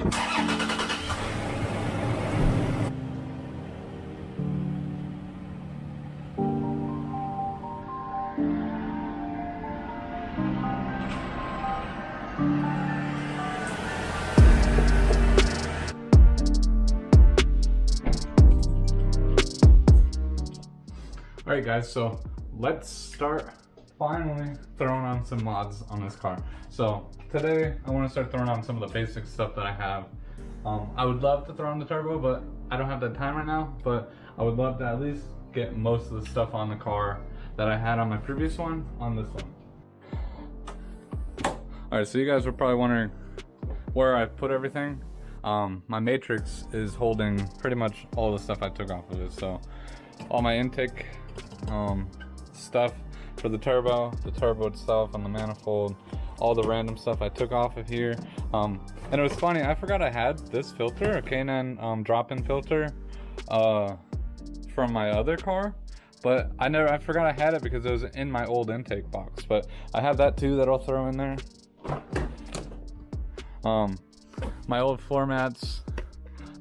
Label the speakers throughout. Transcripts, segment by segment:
Speaker 1: Alright guys, so let's start finally throwing on some mods on this car. So today I want to start throwing on some of the basic stuff that I have. I would love to throw on the turbo, but I don't have the time right now, but I would love to at least get most of the stuff on the car that I had on my previous one on this one. Alright, so you guys were probably wondering where I put everything. My matrix is holding pretty much all the stuff I took off of it. So all my intake stuff for the turbo itself and the manifold, all the random stuff I took off of here. And it was funny, I forgot I had this filter, a K&N drop-in filter from my other car, but I forgot I had it because it was in my old intake box. But I have that too that I'll throw in there. My old floor mats,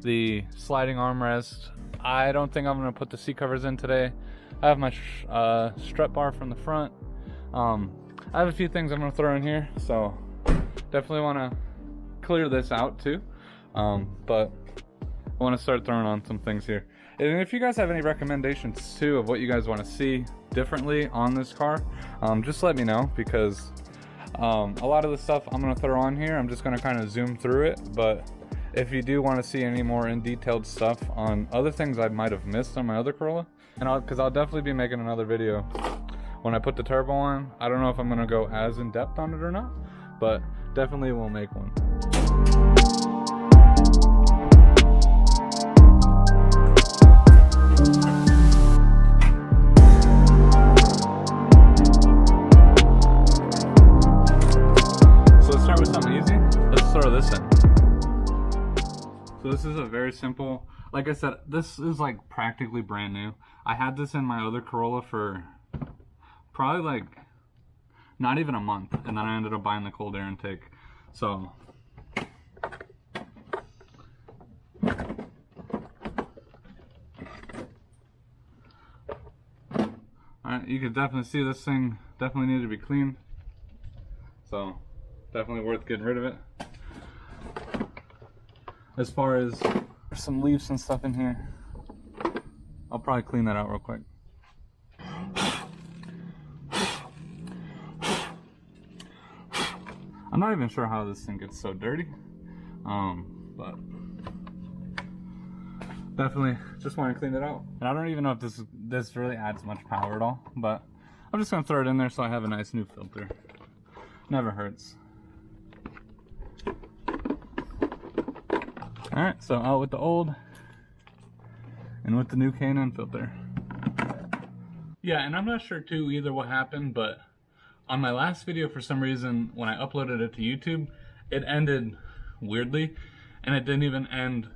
Speaker 1: the sliding armrest. I don't think I'm gonna put the seat covers in today. I have my strut bar from the front. I have a few things I'm gonna throw in here, so definitely wanna clear this out too. But I wanna start throwing on some things here. And if you guys have any recommendations too of what you guys wanna see differently on this car, just let me know, because a lot of the stuff I'm gonna throw on here, I'm just gonna kind of zoom through it. But if you do want to see any more in detailed stuff on other things I might have missed on my other Corolla, and because I'll definitely be making another video when I put the turbo on. I don't know if I'm gonna go as in depth on it or not, but definitely will make one. So let's start with something easy. Let's throw this in. So this is a very simple, like I said, this is like practically brand new. I had this in my other Corolla for probably like not even a month, and then I ended up buying the cold air intake. So alright, you can definitely see this thing definitely needed to be cleaned. So definitely worth getting rid of it. As far as some leaves and stuff in here, I'll probably clean that out real quick. I'm not even sure how this thing gets so dirty, but definitely just want to clean it out. And I don't even know if this really adds much power at all, but I'm just gonna throw it in there so I have a nice new filter. Never hurts. Alright, so out with the old and with the new K&N filter. Yeah, and I'm not sure too either what happened, but on my last video, for some reason, when I uploaded it to YouTube, it ended weirdly, and it didn't even end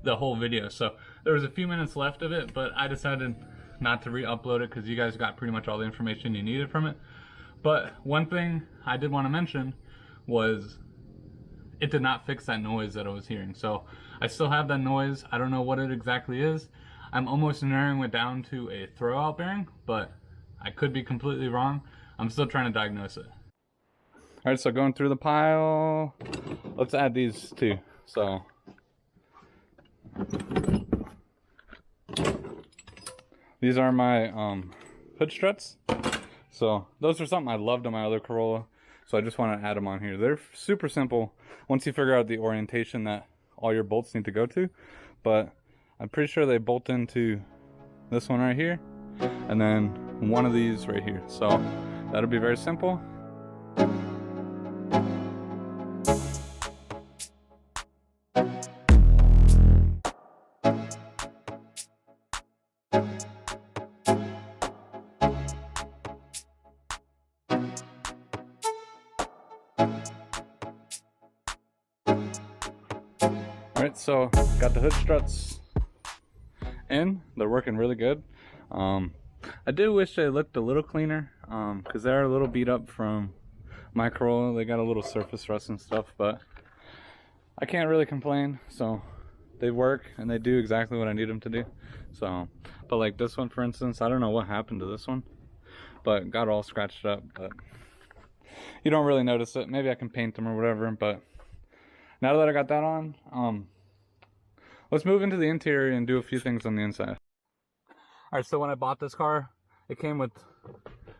Speaker 1: the whole video. So there was a few minutes left of it, but I decided not to re-upload it because you guys got pretty much all the information you needed from it. But one thing I did want to mention was it did not fix that noise that I was hearing. So I still have that noise. I don't know what it exactly is. I'm almost narrowing it down to a throwout bearing, but I could be completely wrong. I'm still trying to diagnose it. All right, so going through the pile, let's add these two. So these are my hood struts. So those are something I loved on my other Corolla. So I just want to add them on here. They're super simple once you figure out the orientation that all your bolts need to go to. But I'm pretty sure they bolt into this one right here, and then one of these right here. So that'll be very simple. Alright, so got the hood struts in. They're working really good. I do wish they looked a little cleaner, because they're a little beat up from my Corolla. They got a little surface rust and stuff, but I can't really complain. So they work and they do exactly what I need them to do. So, but like this one, for instance, I don't know what happened to this one, but got all scratched up. But you don't really notice it. Maybe I can paint them or whatever. But now that I got that on, let's move into the interior and do a few things on the inside. All right, so when I bought this car, it came with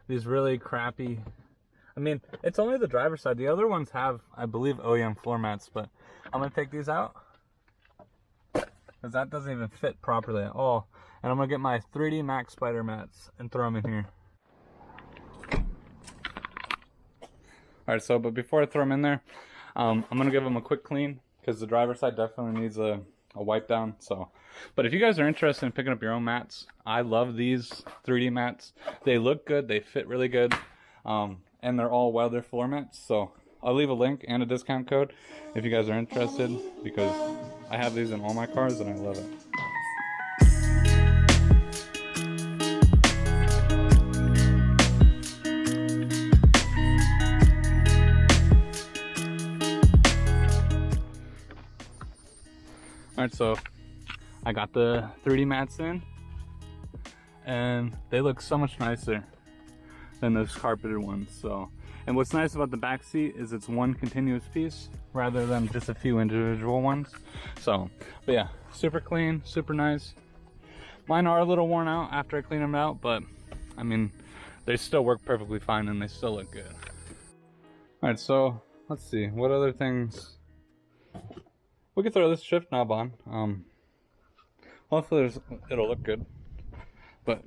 Speaker 1: these really crappy, I mean, it's only the driver's side. The other ones have, I believe, OEM floor mats, but I'm gonna take these out because that doesn't even fit properly at all. And I'm gonna get my 3D Max spider mats and throw them in here. All right, so, but before I throw them in there, I'm gonna give them a quick clean because the driver's side definitely needs a wipe down. So, but if you guys are interested in picking up your own mats, I love these 3D mats. They look good, they fit really good, and they're all weather floor mats. So I'll leave a link and a discount code if you guys are interested, because I have these in all my cars and I love it. Alright, so I got the 3D mats in, and they look so much nicer than those carpeted ones. So, and what's nice about the back seat is it's one continuous piece rather than just a few individual ones. So, but yeah, super clean, super nice. Mine are a little worn out after I clean them out, but I mean, they still work perfectly fine and they still look good. Alright, so let's see, what other things? We could throw this shift knob on. Hopefully it'll look good. But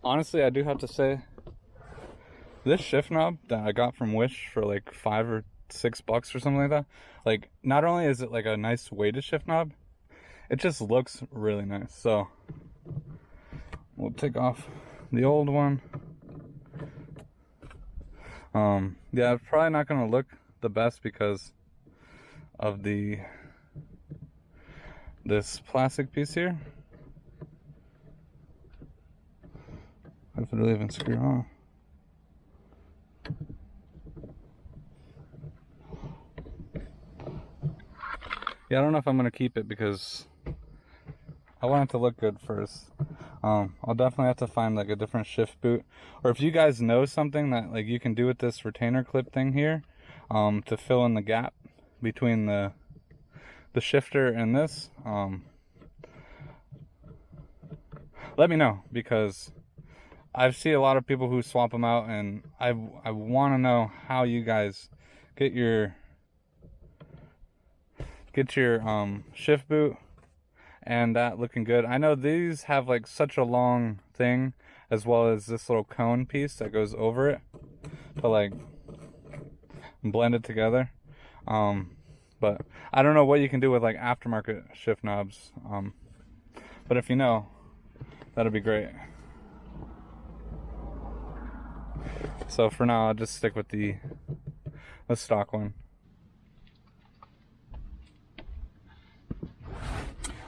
Speaker 1: honestly, I do have to say, this shift knob that I got from Wish for like $5 or $6 or something like that, like, not only is it like a nice weighted shift knob, it just looks really nice. So we'll take off the old one. Yeah, it's probably not gonna look the best because of this plastic piece here. If it'll even screw on. Yeah, I don't know if I'm gonna keep it because I want it to look good first. I'll definitely have to find like a different shift boot, or if you guys know something that like you can do with this retainer clip thing here, to fill in the gap between the shifter and this, let me know, because I've seen a lot of people who swap them out, and I want to know how you guys get your shift boot and that looking good. I know these have like such a long thing, as well as this little cone piece that goes over it to like blend it together. But I don't know what you can do with like aftermarket shift knobs. But if you know, that'd be great. So for now, I'll just stick with the stock one.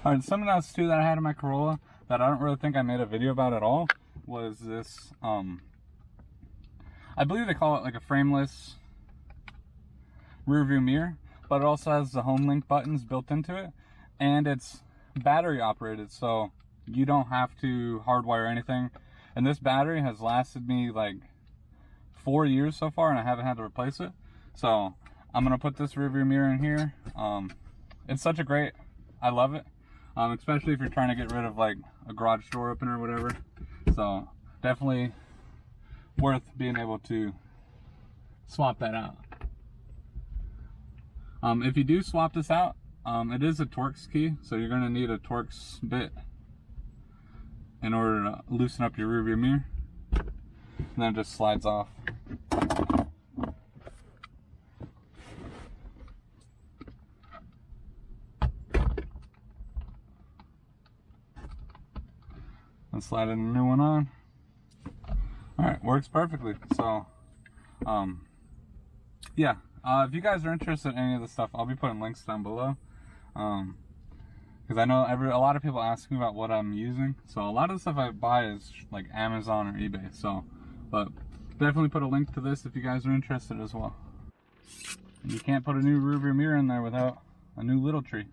Speaker 1: Alright, something else too that I had in my Corolla that I don't really think I made a video about at all was this, I believe they call it like a frameless rear view mirror, but it also has the home link buttons built into it, and it's battery operated, so you don't have to hardwire anything. And this battery has lasted me like 4 years so far, and I haven't had to replace it. So I'm gonna put this rear view mirror in here. It's such a great, I love it, especially if you're trying to get rid of like a garage door opener or whatever. So definitely worth being able to swap that out. If you do swap this out, it is a Torx key, so you're going to need a Torx bit in order to loosen up your rear view mirror, and then it just slides off. And slide a new one on. Alright, works perfectly. So, yeah. If you guys are interested in any of this stuff, I'll be putting links down below. Because I know a lot of people ask me about what I'm using. So a lot of the stuff I buy is like Amazon or eBay. So, but definitely put a link to this if you guys are interested as well. You can't put a new rearview mirror in there without a new little tree.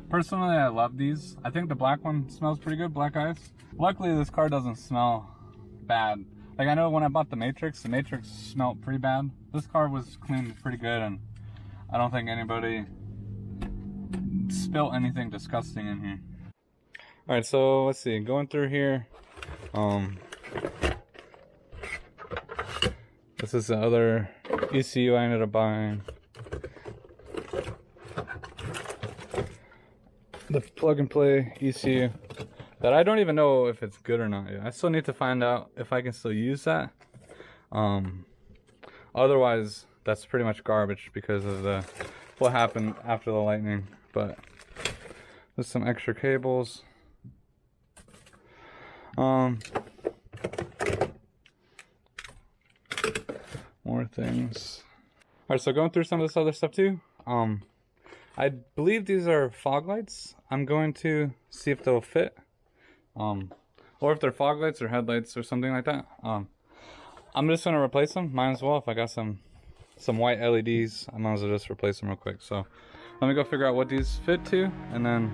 Speaker 1: Personally, I love these. I think the black one smells pretty good, black ice. Luckily, this car doesn't smell bad. Like, I know when I bought the Matrix smelled pretty bad. This car was cleaned pretty good, and I don't think anybody spilt anything disgusting in here. Alright, so let's see, going through here, this is the other ECU I ended up buying. The plug and play ECU that I don't even know if it's good or not yet. I still need to find out if I can still use that. Otherwise, that's pretty much garbage because of what happened after the lightning. But there's some extra cables. More things. Alright, so going through some of this other stuff too. I believe these are fog lights. I'm going to see if they'll fit. Or if they're fog lights or headlights or something like that. I'm just gonna replace them. Might as well. If I got some white LEDs, I might as well just replace them real quick. So let me go figure out what these fit to, and then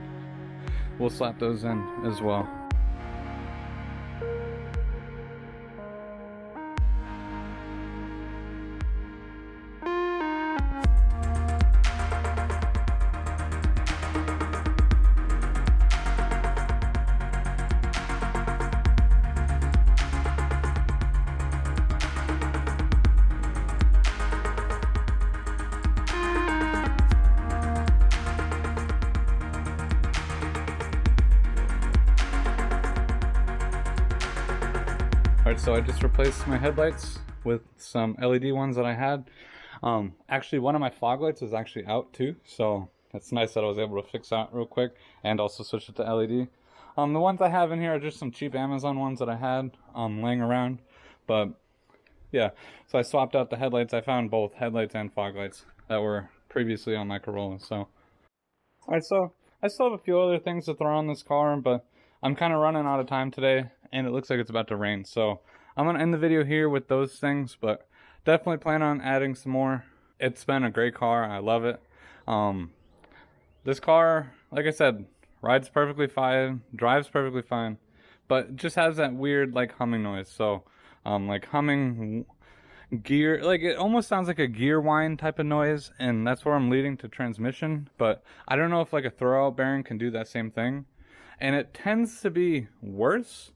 Speaker 1: we'll slap those in as well. Alright, so I just replaced my headlights with some LED ones that I had. Actually, one of my fog lights is actually out too, so it's nice that I was able to fix that real quick and also switch it to LED. The ones I have in here are just some cheap Amazon ones that I had laying around. But yeah, so I swapped out the headlights. I found both headlights and fog lights that were previously on my Corolla. So alright, so I still have a few other things to throw on this car, but I'm kind of running out of time today, and it looks like it's about to rain. So I'm going to end the video here with those things, but definitely plan on adding some more. It's been a great car. I love it. This car, like I said, rides perfectly fine, drives perfectly fine, but just has that weird like humming noise. So like humming gear, like it almost sounds like a gear whine type of noise, and that's where I'm leading to transmission. But I don't know if like a throwout bearing can do that same thing. And it tends to be worse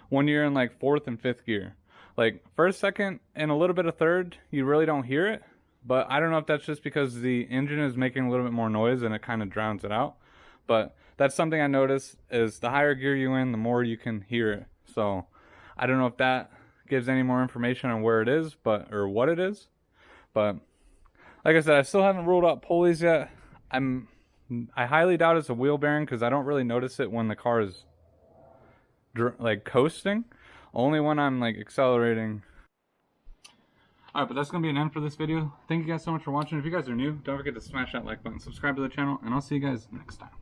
Speaker 1: when you're in like 4th and 5th gear. Like 1st, 2nd, and a little bit of 3rd, you really don't hear it. But I don't know if that's just because the engine is making a little bit more noise and it kind of drowns it out. But that's something I noticed, is the higher gear you in, the more you can hear it. So I don't know if that gives any more information on where it is, or what it is. But like I said, I still haven't ruled out pulleys yet. I highly doubt it's a wheel bearing because I don't really notice it when the car is like coasting. Only when I'm like accelerating. Alright, but that's going to be an end for this video. Thank you guys so much for watching. If you guys are new, don't forget to smash that like button, subscribe to the channel, and I'll see you guys next time.